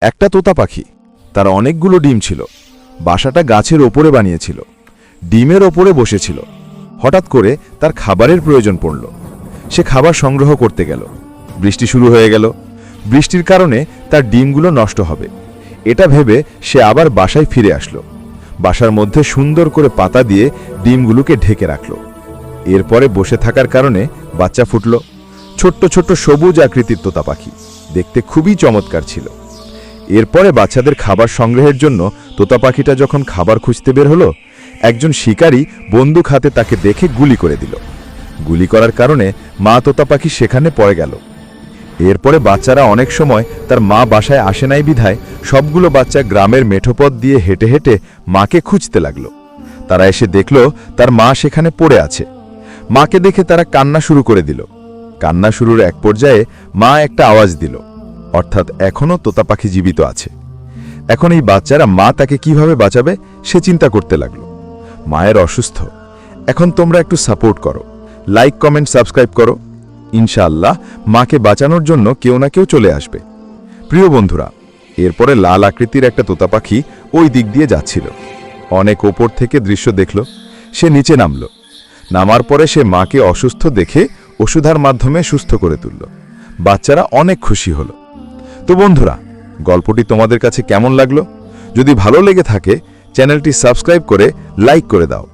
একটা তোতা পাখি, তার অনেকগুলো ডিম ছিল। বাসাটা গাছের ওপরে বানিয়েছিল, ডিমের ওপরে বসেছিল। হঠাৎ করে তার খাবারের প্রয়োজন পড়ল। সে খাবার সংগ্রহ করতে গেল। বৃষ্টি শুরু হয়ে গেল। বৃষ্টির কারণে তার ডিমগুলো নষ্ট হবে, এটা ভেবে সে আবার বাসায় ফিরে আসলো। বাসার মধ্যে সুন্দর করে পাতা দিয়ে ডিমগুলোকে ঢেকে রাখল। এরপরে বসে থাকার কারণে বাচ্চা ফুটল। ছোট্ট ছোট্ট সবুজ আকৃতির তোতা পাখি, দেখতে খুবই চমৎকার ছিল। এরপরে বাচ্চাদের খাবার সংগ্রহের জন্য তোতা পাখিটা যখন খাবার খুঁজতে বের হলো, একজন শিকারী বন্দুক হাতে তাকে দেখে গুলি করে দিল। গুলি করার কারণে মা তোতা পাখি সেখানে পড়ে গেল। এরপরে বাচ্চারা অনেক সময় তার মা বাসায় আসে নাই বিধায় সবগুলো বাচ্চা গ্রামের মেঠোপথ দিয়ে হেঁটে হেঁটে মাকে খুঁজতে লাগলো। তারা এসে দেখল তার মা সেখানে পড়ে আছে। মাকে দেখে তারা কান্না শুরু করে দিল। কান্না শুরুর এক পর্যায়ে মা একটা আওয়াজ দিল, অর্থাৎ এখনও তোতা পাখি জীবিত আছে। এখন এই বাচ্চারা মা তাকে কিভাবে বাঁচাবে সে চিন্তা করতে লাগলো। মায়ের অসুস্থ, এখন তোমরা একটু সাপোর্ট করো, লাইক কমেন্ট সাবস্ক্রাইব করো। ইনশাআল্লাহ মাকে বাঁচানোর জন্য কেউ না কেউ চলে আসবে। প্রিয় বন্ধুরা, এরপরে লাল আকৃতির একটা তোতা পাখি ওই দিক দিয়ে যাচ্ছিল। অনেক ওপর থেকে দৃশ্য দেখল। সে নিচে নামল। নামার পরে সে মাকে অসুস্থ দেখে ওষুধের মাধ্যমে সুস্থ করে তুলল। বাচ্চারা অনেক খুশি হলো। তো বন্ধুরা, গল্পটি তোমাদের কাছে কেমন লাগলো? যদি ভালো লেগে থাকে চ্যানেলটি সাবস্ক্রাইব করে লাইক করে দাও।